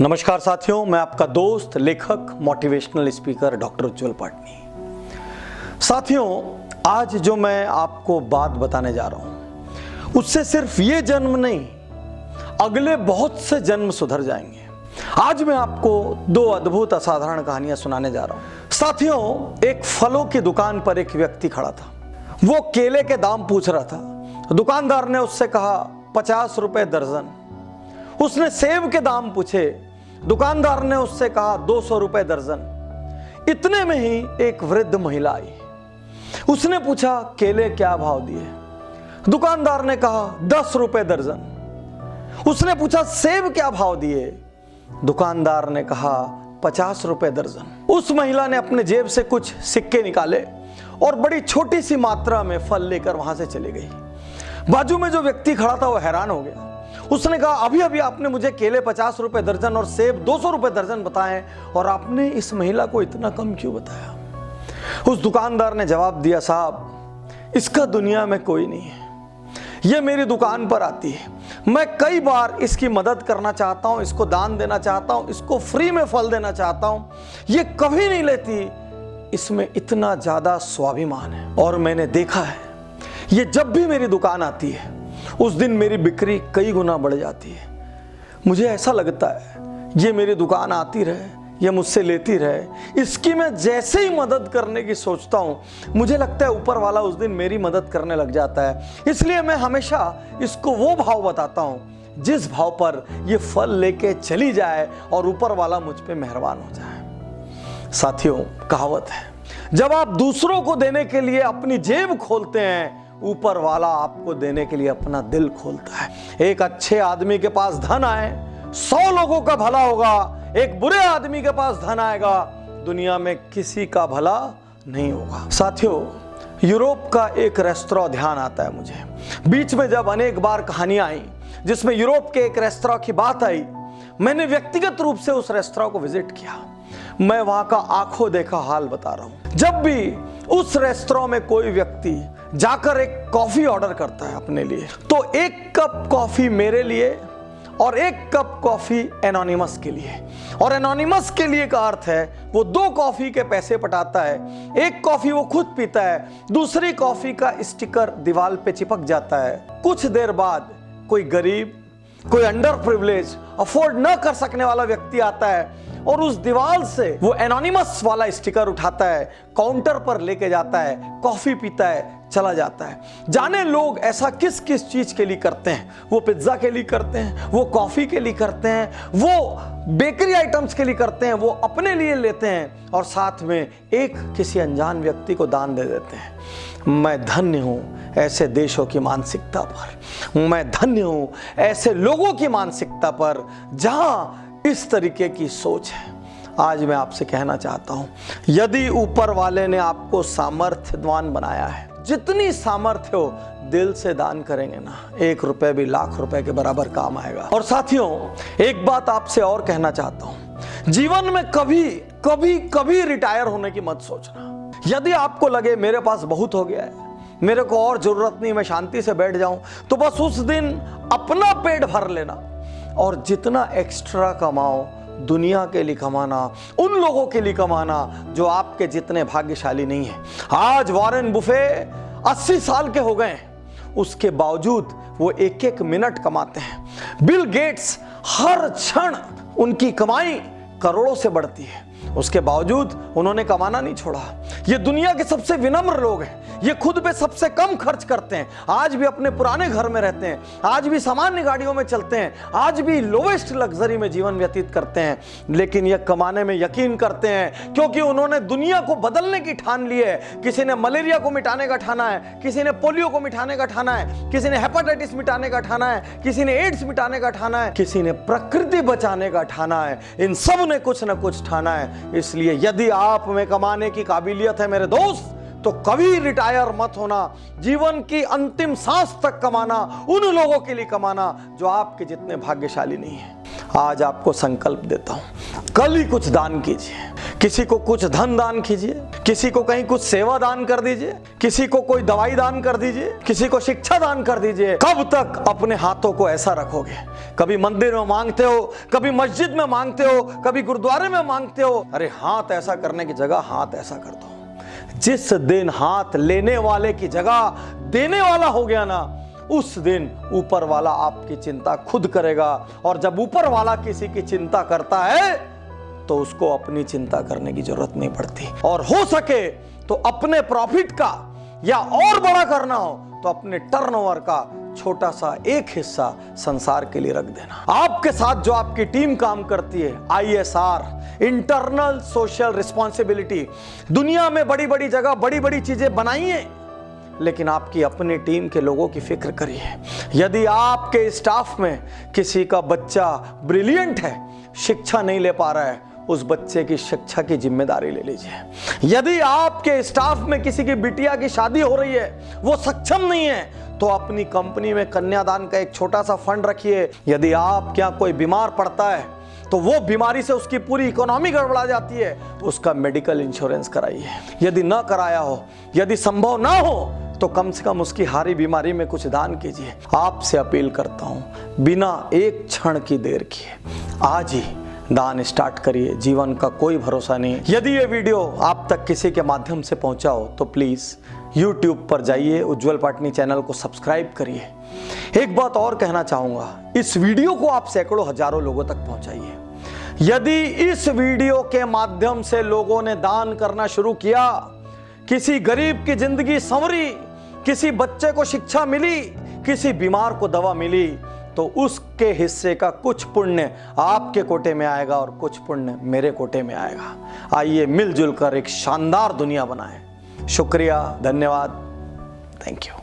नमस्कार साथियों, मैं आपका दोस्त लेखक मोटिवेशनल स्पीकर डॉक्टर उज्जवल पाटनी। साथियों, आज जो मैं आपको बात बताने जा रहा हूं उससे सिर्फ ये जन्म नहीं, अगले बहुत से जन्म सुधर जाएंगे। आज मैं आपको दो अद्भुत असाधारण कहानियां सुनाने जा रहा हूं। साथियों, एक फलों की दुकान पर एक व्यक्ति खड़ा था। वो केले के दाम पूछ रहा था। दुकानदार ने उससे कहा 50 रुपए दर्जन। उसने सेब के दाम पूछे। दुकानदार ने उससे कहा 200 रुपए दर्जन। इतने में ही एक वृद्ध महिला आई। उसने पूछा केले क्या भाव दिए? दुकानदार ने कहा 10 रुपए दर्जन। उसने पूछा सेब क्या भाव दिए? दुकानदार ने कहा 50 रुपए दर्जन। उस महिला ने अपने जेब से कुछ सिक्के निकाले और बड़ी छोटी सी मात्रा में फल लेकर वहां से चली गई। बाजू में जो व्यक्ति खड़ा था वो हैरान हो गया। उसने कहा अभी अभी आपने मुझे केले 50 रुपए दर्जन और सेब 200 रुपए दर्जन बताए और आपने इस महिला को इतना कम क्यों बताया? उस दुकानदार ने जवाब दिया, साहब इसका दुनिया में कोई नहीं है। ये मेरी दुकान पर आती है, मैं कई बार इसकी मदद करना चाहता हूं, इसको दान देना चाहता हूं, इसको फ्री में फल देना चाहता हूं, ये कभी नहीं लेती। इसमें इतना ज्यादा स्वाभिमान है और मैंने देखा है ये जब भी मेरी दुकान आती है उस दिन मेरी बिक्री कई गुना बढ़ जाती है। मुझे ऐसा लगता है ये मेरी दुकान आती रहे, ये मुझसे लेती रहे। इसकी मैं जैसे ही मदद करने की सोचता हूं मुझे लगता है ऊपर वाला उस दिन मेरी मदद करने लग जाता है। इसलिए मैं हमेशा इसको वो भाव बताता हूं जिस भाव पर ये फल लेके चली जाए और ऊपर वाला मुझ पे मेहरबान हो जाए। साथियों, कहावत है, जब आप दूसरों को देने के लिए अपनी जेब खोलते हैं, ऊपर वाला आपको देने के लिए अपना दिल खोलता है। एक अच्छे आदमी के पास धन आए 100 लोगों का भला होगा, एक बुरे आदमी के पास धन आएगा दुनिया में किसी का भला नहीं होगा। साथियों, यूरोप का एक रेस्तरां ध्यान आता है मुझे। बीच में जब अनेक बार कहानियां आई जिसमें यूरोप के एक रेस्तरां की बात आई, मैंने व्यक्तिगत रूप से उस रेस्तरां को विजिट किया। मैं वहां का आंखों देखा हाल बता रहा हूं। जब भी उस रेस्तरां में कोई व्यक्ति जाकर एक कॉफी ऑर्डर करता है अपने लिए, तो एक कप कॉफी मेरे लिए और एक कप कॉफी एनोनिमस के लिए। और एनोनिमस के लिए का अर्थ है वो 2 कॉफी के पैसे पटाता है। एक कॉफी वो खुद पीता है, दूसरी कॉफी का स्टिकर दीवार पे चिपक जाता है। कुछ देर बाद कोई गरीब, कोई अंडर प्रिविलेज, अफोर्ड न कर सकने वाला व्यक्ति आता है और उस दीवार से वो एनोनिमस वाला स्टिकर उठाता है, काउंटर पर लेके जाता है, कॉफी पीता है, चला जाता है। जाने लोग ऐसा किस किस चीज के लिए करते हैं। वो पिज्जा के लिए करते हैं, वो कॉफी के लिए करते हैं, वो बेकरी आइटम्स के लिए करते हैं, वो अपने लिए लेते हैं और साथ में एक किसी अनजान व्यक्ति को दान दे देते हैं। मैं धन्य हूं ऐसे देशों की मानसिकता पर, मैं धन्य हूं ऐसे लोगों की मानसिकता पर जहां इस तरीके की सोच है। आज मैं आपसे कहना चाहता हूं, यदि ऊपर वाले ने आपको सामर्थ्यवान बनाया है, जितनी सामर्थ्य हो दिल से दान करेंगे ना, 1 रुपए भी लाख रुपए के बराबर काम आएगा। और साथियों, एक बात आपसे और कहना चाहता हूं, जीवन में कभी कभी कभी रिटायर होने की मत सोचना। यदि आपको लगे मेरे पास बहुत हो गया है, मेरे को और जरूरत नहीं, मैं शांति से बैठ जाऊं, तो बस उस दिन अपना पेट भर लेना और जितना एक्स्ट्रा कमाओ दुनिया के लिए कमाना, उन लोगों के लिए कमाना जो आपके जितने भाग्यशाली नहीं है। आज वॉरेन बुफे 80 साल के हो गए हैं, उसके बावजूद वो 1-1 मिनट कमाते हैं। बिल गेट्स हर क्षण उनकी कमाई करोड़ों से बढ़ती है, उसके बावजूद उन्होंने कमाना नहीं छोड़ा। ये दुनिया के सबसे विनम्र लोग हैं, ये खुद पे सबसे कम खर्च करते हैं, आज भी अपने पुराने घर में रहते हैं, आज भी सामान्य गाड़ियों में चलते हैं, आज भी लोवेस्ट लग्जरी में जीवन व्यतीत करते हैं, लेकिन ये कमाने में यकीन करते हैं क्योंकि उन्होंने दुनिया को बदलने की ठान ली है। किसी ने मलेरिया को मिटाने का ठाना है, किसी ने पोलियो को मिटाने का ठाना है, किसी ने हेपेटाइटिस मिटाने का ठाना है, किसी ने एड्स मिटाने का ठाना है, किसी ने प्रकृति बचाने का ठाना है। इन सब ने कुछ न कुछ ठाना है। इसलिए यदि आप में कमाने की काबिलियत है मेरे दोस्त, तो कभी रिटायर मत होना। जीवन की अंतिम सांस तक कमाना, उन लोगों के लिए कमाना जो आपके जितने भाग्यशाली नहीं है। आज आपको संकल्प देता हूं, कल ही कुछ दान कीजिए, किसी को कुछ धन दान कीजिए, किसी को कहीं कुछ सेवा दान कर दीजिए, किसी को कोई दवाई दान कर दीजिए, किसी को शिक्षा दान कर दीजिए। कब तक अपने हाथों को ऐसा रखोगे? कभी मंदिर में मांगते हो, कभी मस्जिद में मांगते हो, कभी गुरुद्वारे में मांगते हो। अरे हाथ ऐसा करने की जगह हाथ ऐसा कर दो। जिस दिन हाथ लेने वाले की जगह देने वाला हो गया ना, उस दिन ऊपर वाला आपकी चिंता खुद करेगा। और जब ऊपर वाला किसी की चिंता करता है तो उसको अपनी चिंता करने की जरूरत नहीं पड़ती। और हो सके तो अपने प्रॉफिट का या और बड़ा करना हो तो अपने टर्नओवर का छोटा सा एक हिस्सा संसार के लिए रख देना। आपके साथ जो आपकी टीम काम करती है, ISR, इंटरनल सोशल रिस्पॉन्सिबिलिटी, दुनिया में बड़ी बड़ी जगह बड़ी बड़ी चीजें बनाइए, लेकिन आपकी अपनी टीम के लोगों की फिक्र करिए। यदि आपके स्टाफ में किसी का बच्चा ब्रिलियंट है, शिक्षा नहीं ले पा रहा है, उस बच्चे की शिक्षा की जिम्मेदारी ले लीजिए। यदि आपके स्टाफ में किसी की बिटिया की शादी हो रही है, वो सक्षम नहीं है, तो अपनी कंपनी में कन्यादान का एक छोटा सा फंड रखिए। यदि आप क्या कोई बीमार पड़ता है तो वो बीमारी से उसकी पूरी इकोनॉमी गड़बड़ा जाती है, उसका मेडिकल इंश्योरेंस कराइए। यदि ना कराया हो, यदि संभव ना हो, तो कम से कम उसकी हारी बीमारी में कुछ दान कीजिए। आपसे अपील करता हूं, बिना एक क्षण की देर किए आज ही दान स्टार्ट करिए। जीवन का कोई भरोसा नहीं। यदि ये वीडियो आप तक किसी के माध्यम से पहुंचा हो तो प्लीज YouTube पर जाइए, उज्जवल पाटनी चैनल को सब्सक्राइब करिए। एक बात और कहना चाहूंगा, इस वीडियो को आप सैकड़ों हजारों लोगों तक पहुंचाइए। यदि इस वीडियो के माध्यम से लोगों ने दान करना शुरू किया, किसी गरीब की जिंदगी संवरी, किसी बच्चे को शिक्षा मिली, किसी बीमार को दवा मिली, तो उसके हिस्से का कुछ पुण्य आपके कोटे में आएगा और कुछ पुण्य मेरे कोटे में आएगा। आइए मिलजुल कर एक शानदार दुनिया बनाएं। शुक्रिया, धन्यवाद, थैंक यू।